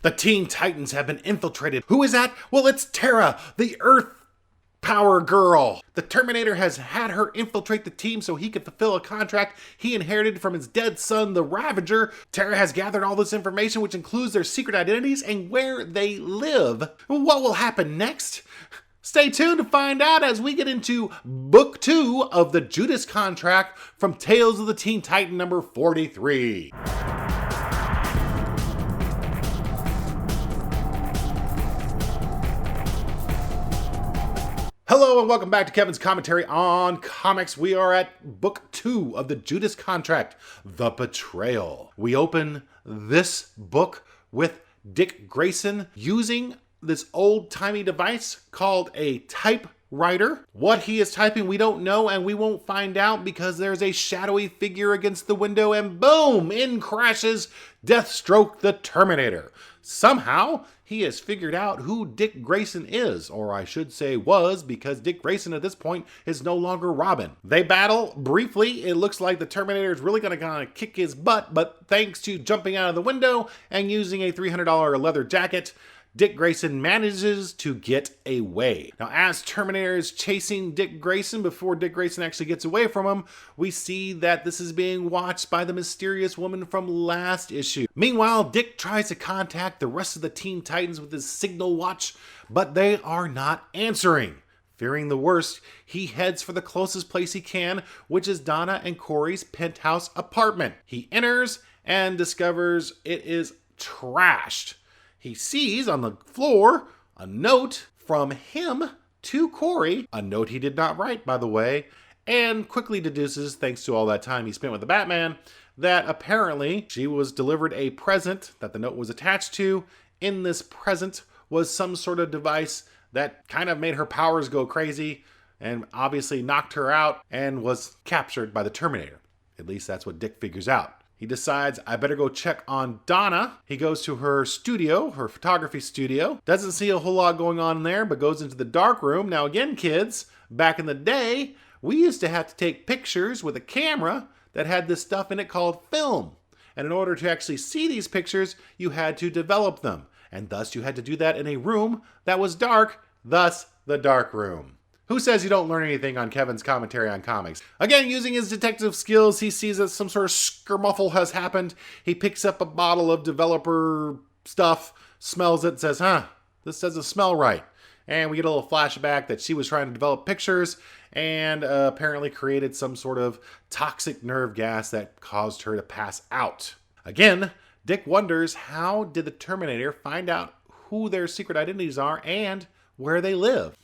The Teen Titans have been infiltrated. Who is that? Well, it's Tara, the Earth Power Girl. The Terminator has had her infiltrate the team so he could fulfill a contract he inherited from his dead son, the Ravager. Tara has gathered all this information, which includes their secret identities and where they live. What will happen next? Stay tuned to find out as we get into Book 2 of the Judas Contract from Tales of the Teen Titan number 43. Hello and welcome back to Kevin's Commentary on Comics. We are at Book 2 of the Judas Contract, The Betrayal. We open this book with Dick Grayson using this old-timey device called a typewriter. What he is typing we don't know, and we won't find out because there's a shadowy figure against the window, and boom! In crashes Deathstroke the Terminator. Somehow, he has figured out who Dick Grayson is, or I should say was, because Dick Grayson at this point is no longer Robin. They battle briefly. It looks like the Terminator is really going to kind of kick his butt, but thanks to jumping out of the window and using a $300 leather jacket, Dick Grayson manages to get away. Now, as Terminator is chasing Dick Grayson, before Dick Grayson actually gets away from him, we see that this is being watched by the mysterious woman from last issue. Meanwhile, Dick tries to contact the rest of the Teen Titans with his signal watch, but they are not answering. Fearing the worst, he heads for the closest place he can, which is Donna and Corey's penthouse apartment. He enters and discovers it is trashed. He sees on the floor a note from him to Corey, a note he did not write, by the way, and quickly deduces, thanks to all that time he spent with the Batman, that apparently she was delivered a present that the note was attached to. In this present was some sort of device that kind of made her powers go crazy and obviously knocked her out and was captured by the Terminator. At least that's what Dick figures out. He decides, I better go check on Donna. He goes to her studio, her photography studio. Doesn't see a whole lot going on in there, but goes into the dark room. Now again, kids, back in the day, we used to have to take pictures with a camera that had this stuff in it called film. And in order to actually see these pictures, you had to develop them. And thus you had to do that in a room that was dark, thus the dark room. Who says you don't learn anything on Kevin's Commentary on Comics? Again, using his detective skills, he sees that some sort of skirmuffle has happened. He picks up a bottle of developer stuff, smells it, says, this doesn't smell right. And we get a little flashback that she was trying to develop pictures and apparently created some sort of toxic nerve gas that caused her to pass out. Again, Dick wonders, how did the Terminator find out who their secret identities are and where they live?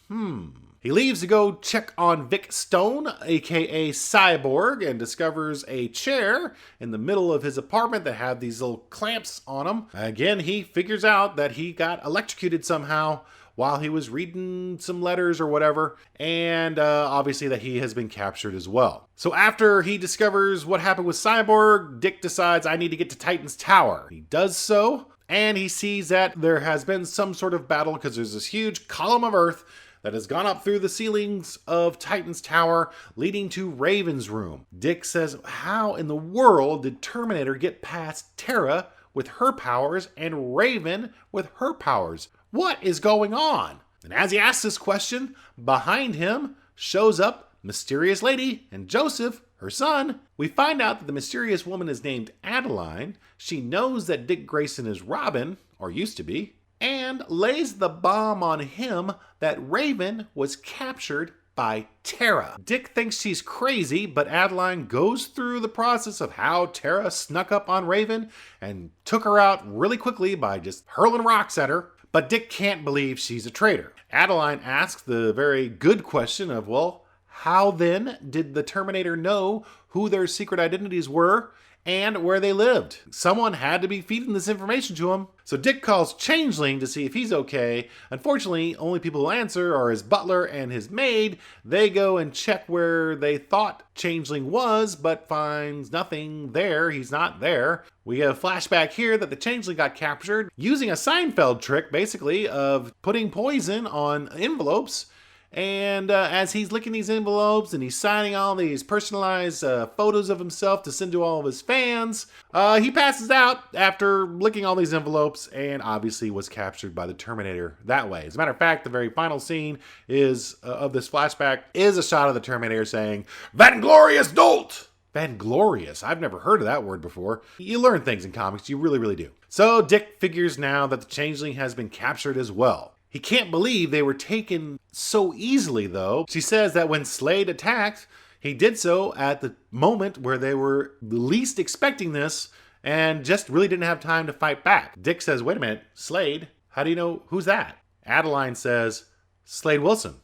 He leaves to go check on Vic Stone, aka Cyborg, and discovers a chair in the middle of his apartment that had these little clamps on them. Again, he figures out that he got electrocuted somehow while he was reading some letters or whatever, and obviously that he has been captured as well. So after he discovers what happened with Cyborg, Dick decides, I need to get to Titan's Tower. He does so, and he sees that there has been some sort of battle because there's this huge column of Earth that has gone up through the ceilings of Titan's Tower, leading to Raven's room. Dick says, how in the world did Terminator get past Tara with her powers and Raven with her powers? What is going on? And as he asks this question, behind him shows up Mysterious Lady and Joseph, her son. We find out that the mysterious woman is named Adeline. She knows that Dick Grayson is Robin, or used to be, and lays the bomb on him that Raven was captured by Tara. Dick thinks she's crazy, but Adeline goes through the process of how Tara snuck up on Raven and took her out really quickly by just hurling rocks at her. But Dick can't believe she's a traitor. Adeline asks the very good question of, well, how then did the Terminator know who their secret identities were and where they lived? Someone had to be feeding this information to him. So Dick calls Changeling to see if he's okay. Unfortunately, only people who answer are his butler and his maid. They go and check where they thought Changeling was, but finds nothing there. He's not there. We get a flashback here that the Changeling got captured using a Seinfeld trick, basically, of putting poison on envelopes And as he's licking these envelopes and he's signing all these personalized photos of himself to send to all of his fans, he passes out after licking all these envelopes and obviously was captured by the Terminator that way. As a matter of fact, the very final scene is of this flashback is a shot of the Terminator saying, "Vainglorious dolt!" Vainglorious. I've never heard of that word before. You learn things in comics, you really, really do. So Dick figures now that the Changeling has been captured as well. He can't believe they were taken so easily, though. She says that when Slade attacked, he did so at the moment where they were the least expecting this and just really didn't have time to fight back. Dick says, "Wait a minute, Slade? How do you know who's that?" Adeline says, "Slade Wilson,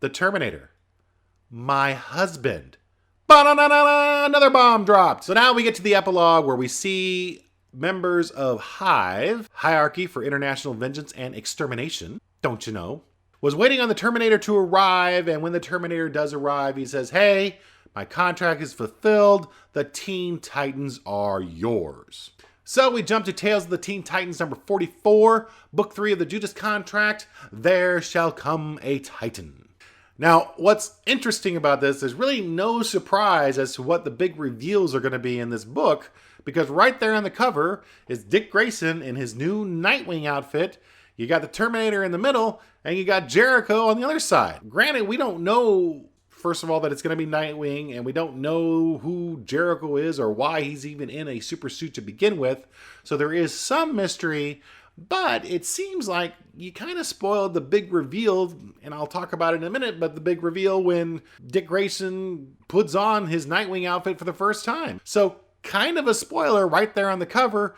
the Terminator, my husband." Ba-da-da-da-da! Another bomb dropped. So now we get to the epilogue where we see members of Hive, Hierarchy for International Vengeance and Extermination, don't you know, was waiting on the Terminator to arrive, and when the Terminator does arrive, he says, "Hey, my contract is fulfilled. The Teen Titans are yours." So we jump to Tales of the Teen Titans number 44, book 3 of the Judas Contract, There Shall Come a Titan. Now, what's interesting about this, there's really no surprise as to what the big reveals are going to be in this book, because right there on the cover is Dick Grayson in his new Nightwing outfit. You got the Terminator in the middle, and you got Jericho on the other side. Granted, we don't know, first of all, that it's going to be Nightwing, and we don't know who Jericho is or why he's even in a super suit to begin with. So there is some mystery, but it seems like you kind of spoiled the big reveal, and I'll talk about it in a minute, but the big reveal when Dick Grayson puts on his Nightwing outfit for the first time. So kind of a spoiler right there on the cover.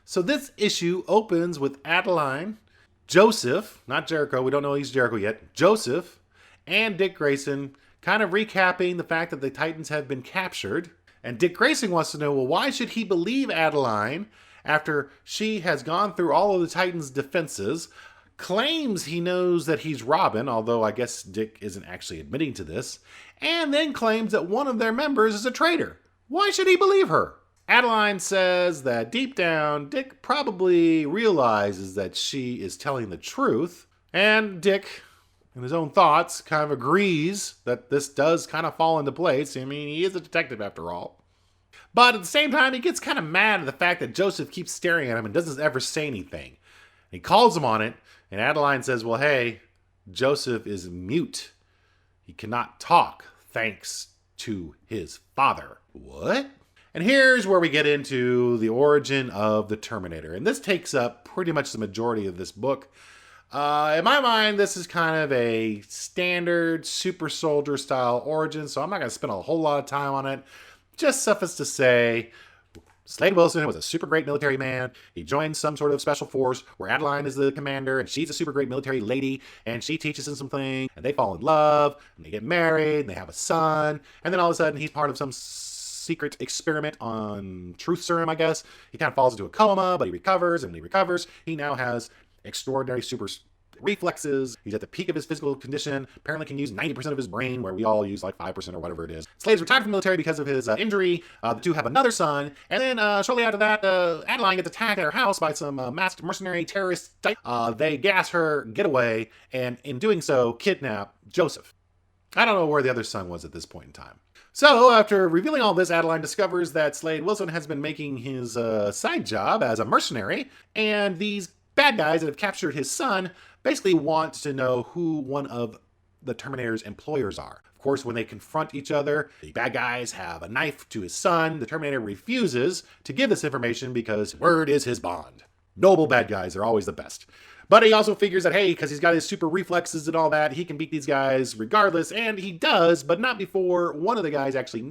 So this issue opens with Adeline, Joseph, not Jericho, we don't know he's Jericho yet, Joseph, and Dick Grayson kind of recapping the fact that the Titans have been captured. And Dick Grayson wants to know, well, why should he believe Adeline after she has gone through all of the Titans' defenses, claims he knows that he's Robin, although I guess Dick isn't actually admitting to this, and then claims that one of their members is a traitor. Why should he believe her? Adeline says that deep down, Dick probably realizes that she is telling the truth, and Dick, in his own thoughts, kind of agrees that this does kind of fall into place. I mean, he is a detective after all. But at the same time, he gets kind of mad at the fact that Joseph keeps staring at him and doesn't ever say anything. He calls him on it, and Adeline says, well, hey, Joseph is mute. He cannot talk, thanks to his father. What? And here's where we get into the origin of the Terminator. And this takes up pretty much the majority of this book. In my mind, this is kind of a standard super soldier style origin, so I'm not going to spend a whole lot of time on it. Just suffice to say, Slade Wilson was a super great military man. He joined some sort of special force where Adeline is the commander, and she's a super great military lady, and she teaches him something, and they fall in love, and they get married, and they have a son, and then all of a sudden he's part of some secret experiment on truth serum, I guess. He kind of falls into a coma, but he recovers, and when he recovers, he now has extraordinary super reflexes. He's at the peak of his physical condition, apparently can use 90% of his brain, where we all use like 5% or whatever it is. Slade's retired from the military because of his injury. The two have another son, and then shortly after that, Adeline gets attacked at her house by some masked mercenary terrorist type. They gas her, get away, and in doing so, kidnap Joseph. I don't know where the other son was at this point in time. So, after revealing all this, Adeline discovers that Slade Wilson has been making his side job as a mercenary, and these bad guys that have captured his son basically want to know who one of the Terminator's employers are. Of course, when they confront each other, the bad guys have a knife to his son. The Terminator refuses to give this information because word is his bond. Noble bad guys are always the best. But he also figures that, hey, because he's got his super reflexes and all that, he can beat these guys regardless, and he does, but not before one of the guys actually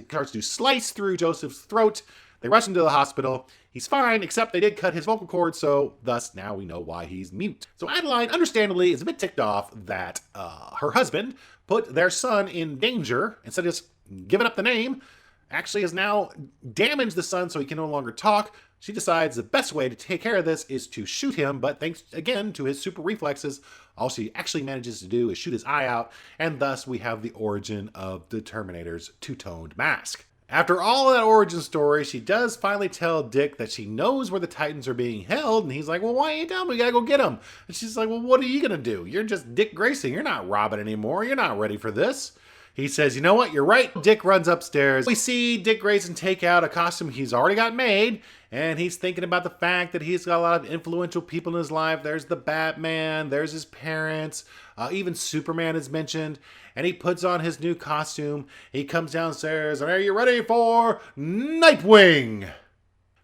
starts to slice through Joseph's throat. They rush him to the hospital. He's fine, except they did cut his vocal cords, so thus now we know why he's mute. So Adeline, understandably, is a bit ticked off that her husband put their son in danger, instead of just giving up the name, actually has now damaged the son so he can no longer talk. She decides the best way to take care of this is to shoot him, but thanks again to his super reflexes, all she actually manages to do is shoot his eye out, and thus we have the origin of the Terminator's two-toned mask. After all of that origin story, she does finally tell Dick that she knows where the Titans are being held, and he's like, well, why ain't you telling me? We gotta go get them. And she's like, well, what are you gonna do? You're just Dick Grayson. You're not Robin anymore. You're not ready for this. He says, you know what? You're right. Dick runs upstairs. We see Dick Grayson take out a costume he's already got made, and he's thinking about the fact that he's got a lot of influential people in his life. There's the Batman, there's his parents, even Superman is mentioned. And he puts on his new costume. He comes downstairs, and are you ready for Nightwing?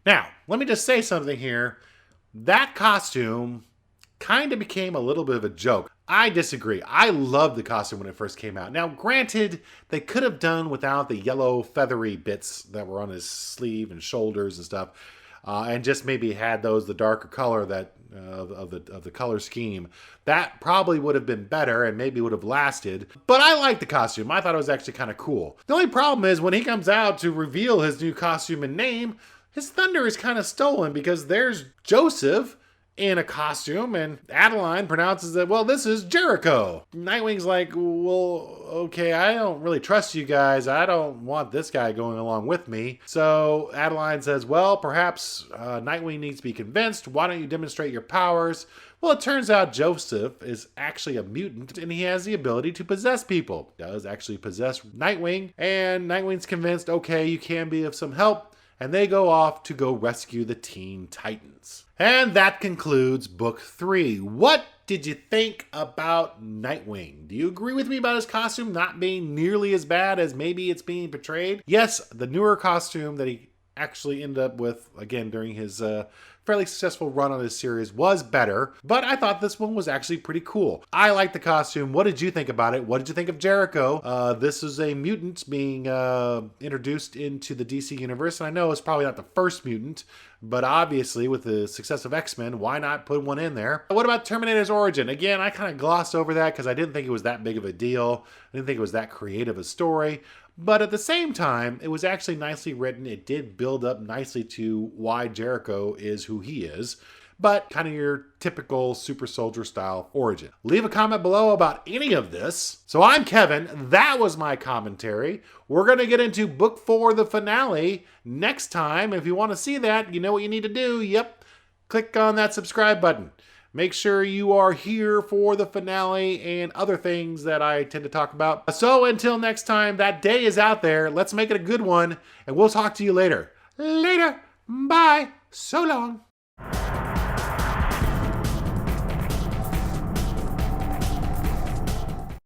Now, let me just say something here. That costume kind of became a little bit of a joke. I disagree. I loved the costume when it first came out. Now, granted, they could have done without the yellow feathery bits that were on his sleeve and shoulders and stuff, and just maybe had those the darker color that of the color scheme. That probably would have been better and maybe would have lasted. But I like the costume. I thought it was actually kind of cool. The only problem is when he comes out to reveal his new costume and name, his thunder is kind of stolen because there's Joseph in a costume, and Adeline pronounces that, well, this is Jericho. Nightwing's like, well, okay, I don't really trust you guys. I don't want this guy going along with me. So Adeline says, well, perhaps Nightwing needs to be convinced. Why don't you demonstrate your powers? Well, it turns out Joseph is actually a mutant, and he has the ability to possess people. He does actually possess Nightwing, and Nightwing's convinced, okay, you can be of some help. And they go off to go rescue the Teen Titans. And that concludes book 3. What did you think about Nightwing? Do you agree with me about his costume not being nearly as bad as maybe it's being portrayed? Yes, the newer costume that he actually ended up with, again, during his fairly successful run on this series was better, but I thought this one was actually pretty cool. I like the costume. What did you think about it? What did you think of Jericho? This is a mutant being introduced into the DC universe, and I know it's probably not the first mutant, but obviously with the success of X-Men, why not put one in there? What about Terminator's origin? Again, I kind of glossed over that because I didn't think it was that big of a deal. I didn't think it was that creative a story. But at the same time, it was actually nicely written. It did build up nicely to why Jericho is who he is, but kind of your typical super soldier style origin. Leave a comment below about any of this. So I'm Kevin. That was my commentary. We're going to get into book 4, the finale, next time. If you want to see that, you know what you need to do. Yep. Click on that subscribe button. Make sure you are here for the finale and other things that I tend to talk about. So until next time, that day is out there. Let's make it a good one, and we'll talk to you later. Later. Bye. So long.